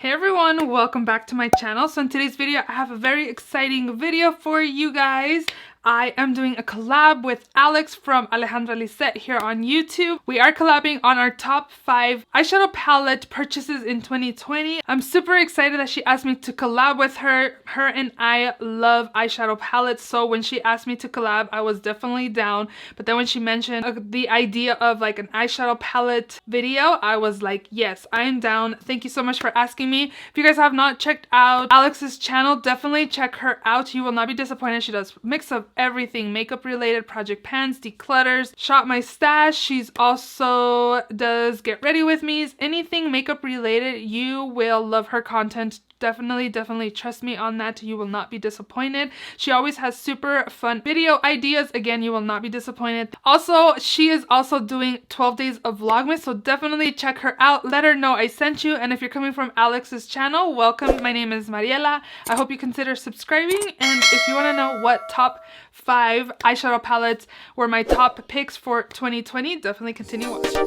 Hey everyone, welcome back to my channel. So in today's video, I have a very exciting video for you guys. I am doing a collab with Alex from Alejandra Lisette here on YouTube. We are collabing on our top 5 eyeshadow palette purchases in 2020. I'm super excited that she asked me to collab with her. Her and I love eyeshadow palettes, so when she asked me to collab, I was definitely down. But then when she mentioned the idea of like an eyeshadow palette video, I was like, yes, I am down. Thank you so much for asking me. If you guys have not checked out Alex's channel, definitely check her out. You will not be disappointed. She does a mix of everything makeup related, project pans, declutters, shop my stash. She's also does get ready with me's, anything makeup related. You will love her content. Definitely trust me on that. You will not be disappointed. She always has super fun video ideas. Again, you will not be disappointed. Also, she is also doing 12 days of Vlogmas, so definitely check her out. Let her know I sent you. And if you're coming from Alex's channel, welcome. My name is Mariela. I hope you consider subscribing. And if you want to know what top 5 eyeshadow palettes were my top picks for 2020, definitely continue watching.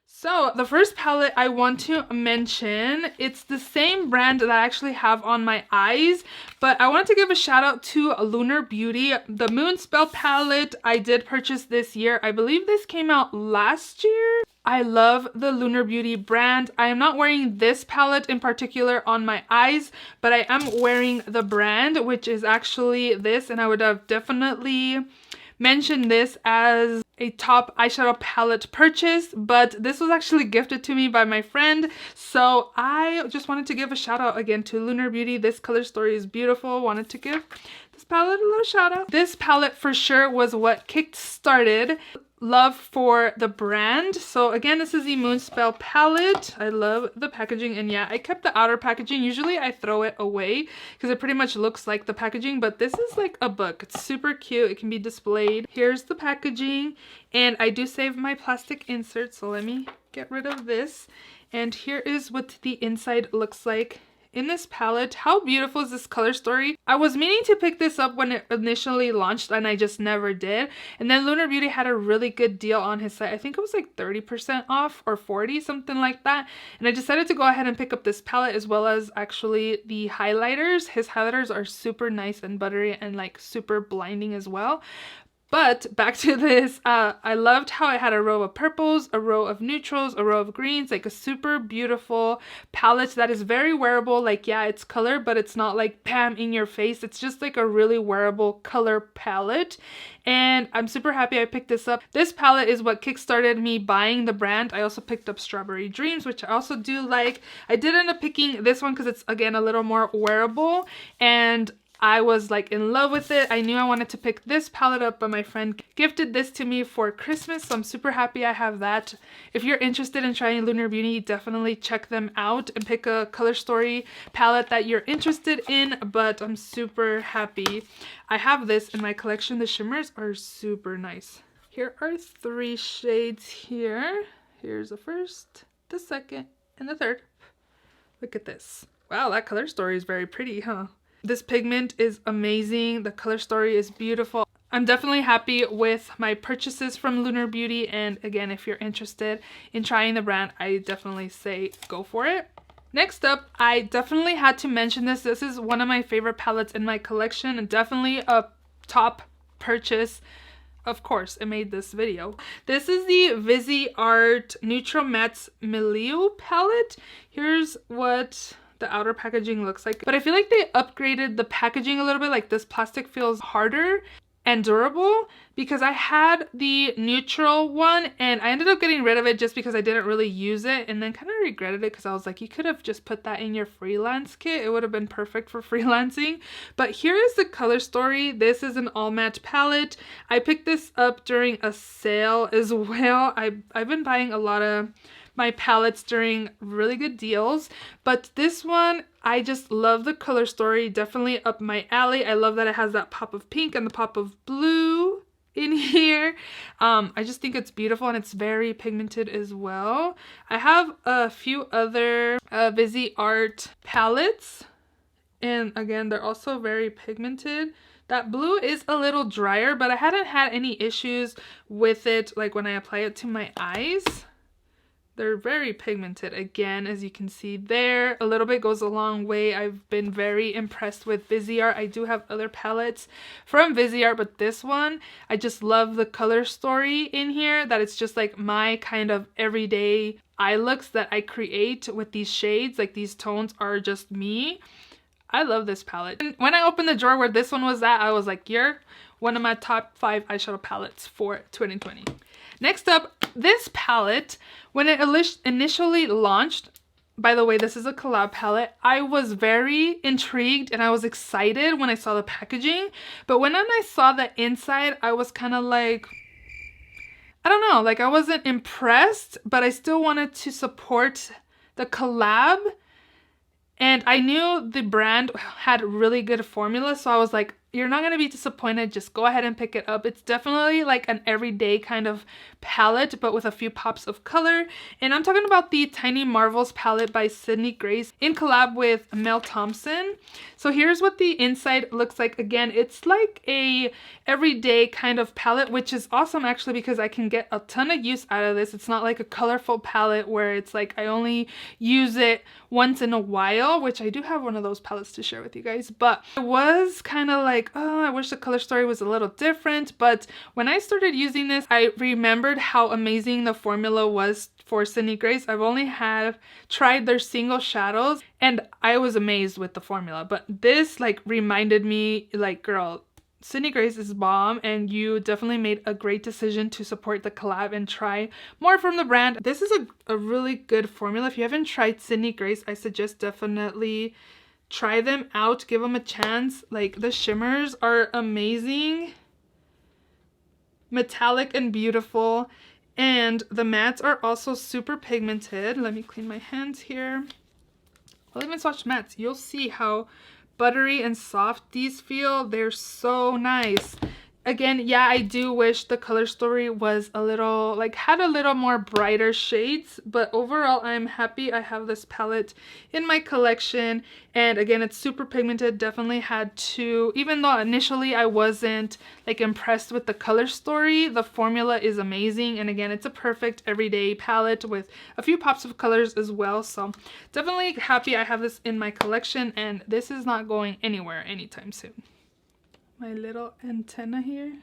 So the first palette I want to mention, it's the same brand that I actually have on my eyes, but I wanted to give a shout out to Lunar Beauty. The Moonspell palette I did purchase this year. I believe this came out last year. I love the Lunar Beauty brand. I am not wearing this palette in particular on my eyes, but I am wearing the brand, which is actually this, and I would have definitely mentioned this as a top eyeshadow palette purchase, but this was actually gifted to me by my friend, so I just wanted to give a shout out again to Lunar Beauty. This color story is beautiful. Wanted to give this palette a little shout out. This palette for sure was what kick-started love for the brand. So again, this is the Moonspell palette. I love the packaging, and yeah, I kept the outer packaging. Usually I throw it away because it pretty much looks like the packaging, but this is like a book. It's super cute. It can be displayed. Here's the packaging, and I do save my plastic insert, so let me get rid of this. And here is what the inside looks like in this palette. How beautiful is this color story? I was meaning to pick this up when it initially launched, and I just never did. And then Lunar Beauty had a really good deal on his site. I think it was like 30% off or 40, something like that. And I decided to go ahead and pick up this palette, as well as actually the highlighters. His highlighters are super nice and buttery and like super blinding as well. But back to this, I loved how it had a row of purples, a row of neutrals, a row of greens, like a super beautiful palette that is very wearable. Like, yeah, it's color, but it's not like bam in your face. It's just like a really wearable color palette. And I'm super happy I picked this up. This palette is what kickstarted me buying the brand. I also picked up Strawberry Dreams, which I also do like. I did end up picking this one because it's, again, a little more wearable, and I was like in love with it. I knew I wanted to pick this palette up, but my friend gifted this to me for Christmas, so I'm super happy I have that. If you're interested in trying Lunar Beauty, definitely check them out and pick a color story palette that you're interested in, but I'm super happy I have this in my collection. The shimmers are super nice. Here are 3 shades here. Here's the first, the second, and the third. Look at this. Wow, that color story is very pretty, huh? This pigment is amazing. The color story is beautiful. I'm definitely happy with my purchases from Lunar Beauty, and again, if you're interested in trying the brand, I definitely say go for it. Next up, I definitely had to mention this. This is one of my favorite palettes in my collection, and definitely a top purchase. Of course, I made this video. This is the Viseart Neutral Mattes Milieu palette. Here's what the outer packaging looks like, but I feel like they upgraded the packaging a little bit. Like, this plastic feels harder and durable, because I had the neutral one and I ended up getting rid of it just because I didn't really use it, and then kind of regretted it because I was like, you could have just put that in your freelance kit. It would have been perfect for freelancing. But here is the color story. This is an all matte palette. I picked this up during a sale as well. I've been buying a lot of my palettes during really good deals, but this one, I just love the color story. Definitely up my alley. I love that it has that pop of pink and the pop of blue in here. I just think it's beautiful, and it's very pigmented as well. I have a few other Viseart palettes, and again, they're also very pigmented That blue is a little drier, but I hadn't had any issues with it like when I apply it to my eyes. They're very pigmented again, as you can see there. A little bit goes a long way. I've been very impressed with Viseart. I do have other palettes from Viseart, but this one, I just love the color story in here, that it's just like my kind of everyday eye looks that I create with these shades. Like these tones are just me. I love this palette. And when I opened the drawer where this one was at, I was like, you're one of my top 5 eyeshadow palettes for 2020. Next up, this palette, when it initially launched, by the way, this is a collab palette, I was very intrigued and I was excited when I saw the packaging. But when I saw the inside, I was kind of like, I don't know, like I wasn't impressed, but I still wanted to support the collab. And I knew the brand had really good formula, so I was like, you're not going to be disappointed, just go ahead and pick it up. It's definitely like an everyday kind of palette, but with a few pops of color. And I'm talking about the Tiny Marvels palette by Sydney Grace in collab with Mel Thompson. So here's what the inside looks like. Again, it's like a everyday kind of palette, which is awesome actually because I can get a ton of use out of this. It's not like a colorful palette where it's like I only use it once in a while, which I do have one of those palettes to share with you guys. But it was kind of like, oh, I wish the color story was a little different. But when I started using this, I remembered how amazing the formula was for Sydney Grace. I've only tried their single shadows and I was amazed with the formula. But this like reminded me like, girl, Sydney Grace is bomb, and you definitely made a great decision to support the collab and try more from the brand. This is a really good formula. If you haven't tried Sydney Grace, I suggest definitely try them out, give them a chance. Like the shimmers are amazing, metallic and beautiful, and the mattes are also super pigmented. Let me clean my hands here. I'll even swatch mattes. You'll see how buttery and soft these feel. They're so nice. Again, yeah, I do wish the color story was a little, like, had a little more brighter shades, but overall I'm happy I have this palette in my collection. And again, it's super pigmented. Definitely had to, even though initially I wasn't like impressed with the color story, the formula is amazing. And again, it's a perfect everyday palette with a few pops of colors as well. So definitely happy I have this in my collection, and this is not going anywhere anytime soon. My little antenna here.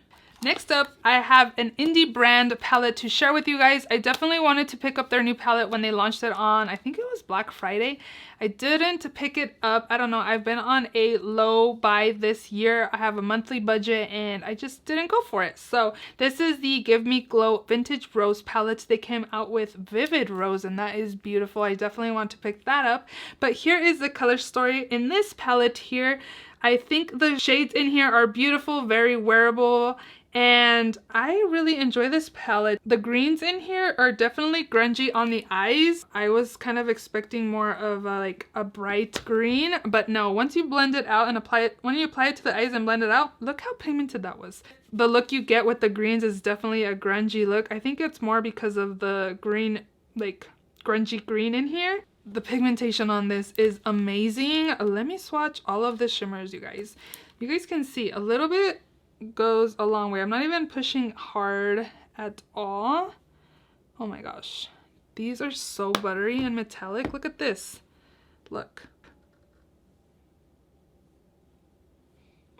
Next up, I have an indie brand palette to share with you guys. I definitely wanted to pick up their new palette when they launched it on, I think it was Black Friday. I didn't pick it up. I don't know. I've been on a low buy this year. I have a monthly budget and I just didn't go for it. So this is the Give Me Glow Vintage Rose palette. They came out with Vivid Rose and that is beautiful. I definitely want to pick that up. But here is the color story in this palette here. I think the shades in here are beautiful, very wearable, and I really enjoy this palette. The greens in here are definitely grungy on the eyes. I was kind of expecting more of a bright green, but no, once you blend it out and apply it, when you apply it to the eyes and blend it out, look how pigmented that was. The look you get with the greens is definitely a grungy look. I think it's more because of the green, like grungy green in here. The pigmentation on this is amazing. Let me swatch all of the shimmers, you guys. You guys can see a little bit goes a long way. I'm not even pushing hard at all. Oh my gosh. These are so buttery and metallic. Look at this. Look.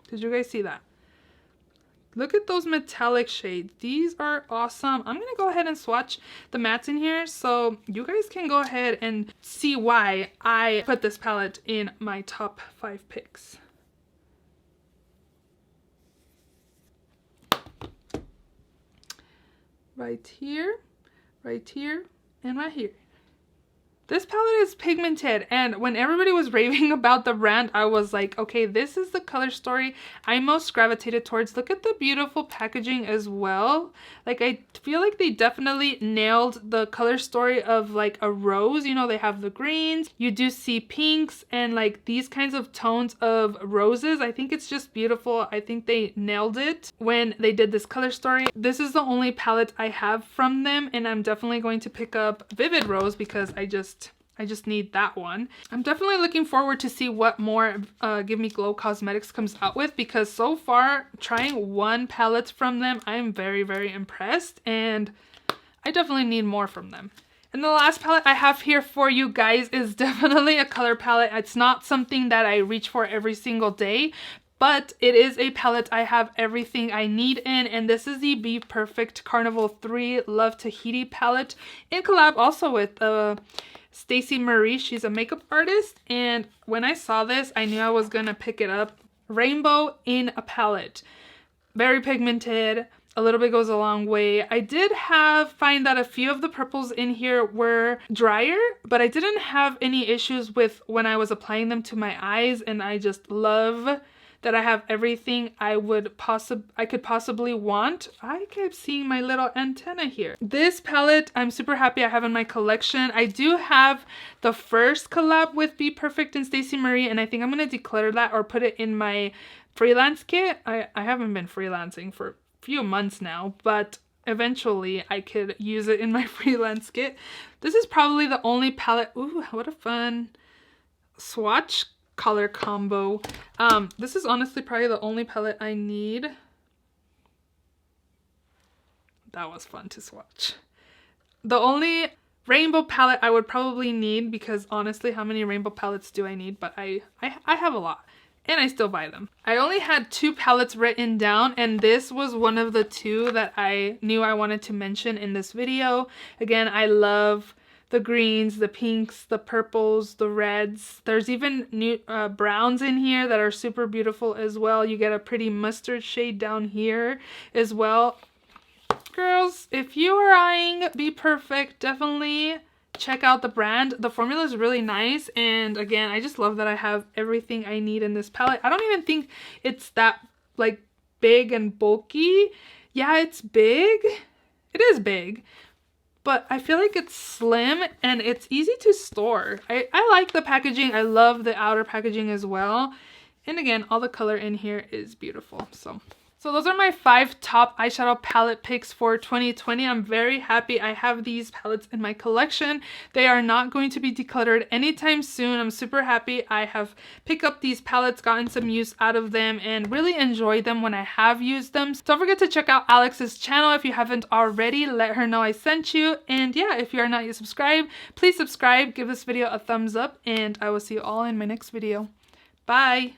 Did you guys see that? Look at those metallic shades. These are awesome. I'm gonna go ahead and swatch the mattes in here so you guys can go ahead and see why I put this palette in my top 5 picks. Right here, and right here. This palette is pigmented, and when everybody was raving about the brand, I was like, okay, this is the color story I most gravitated towards. Look at the beautiful packaging as well. Like, I feel like they definitely nailed the color story of like a rose. You know, they have the greens, you do see pinks, and like these kinds of tones of roses. I think it's just beautiful. I think they nailed it when they did this color story. This is the only palette I have from them, and I'm definitely going to pick up Vivid Rose because I I just need that one. I'm definitely looking forward to see what more Give Me Glow Cosmetics comes out with, because so far trying one palette from them, I'm very, very impressed, and I definitely need more from them. And the last palette I have here for you guys is definitely a color palette. It's not something that I reach for every single day, but it is a palette I have everything I need in, and this is the Be Perfect Carnival 3 Love Tahiti palette in collab also with Stacey Marie. She's a makeup artist, and when I saw this, I knew I was gonna pick it up. Rainbow in a palette. Very pigmented. A little bit goes a long way. I did find that a few of the purples in here were drier, but I didn't have any issues with when I was applying them to my eyes, and I just love that I have everything I could possibly want. I kept seeing my little antenna here. This palette, I'm super happy I have in my collection. I do have the first collab with Be Perfect and Stacey Marie, and I think I'm gonna declutter that or put it in my freelance kit. I haven't been freelancing for a few months now, but eventually I could use it in my freelance kit. This is probably the only palette. Ooh, what a fun swatch color combo. This is honestly probably the only palette I need. That was fun to swatch. The only rainbow palette I would probably need, because honestly, how many rainbow palettes do I need? But I have a lot, and I still buy them. I only had 2 palettes written down, and this was one of the 2 that I knew I wanted to mention in this video. Again, I love the greens, the pinks, the purples, the reds. There's even new browns in here that are super beautiful as well. You get a pretty mustard shade down here as well. Girls, if you are eyeing Be Perfect, definitely check out the brand. The formula is really nice, and again, I just love that I have everything I need in this palette. I don't even think it's that like big and bulky. Yeah, it's big. It is big, but I feel like it's slim and it's easy to store. I like the packaging. I love the outer packaging as well. And again, all the color in here is beautiful. So those are my 5 top eyeshadow palette picks for 2020. I'm very happy I have these palettes in my collection. They are not going to be decluttered anytime soon. I'm super happy I have picked up these palettes, gotten some use out of them, and really enjoyed them when I have used them. So don't forget to check out Alex's channel if you haven't already. Let her know I sent you. And yeah, if you are not yet subscribed, please subscribe, give this video a thumbs up, and I will see you all in my next video. Bye!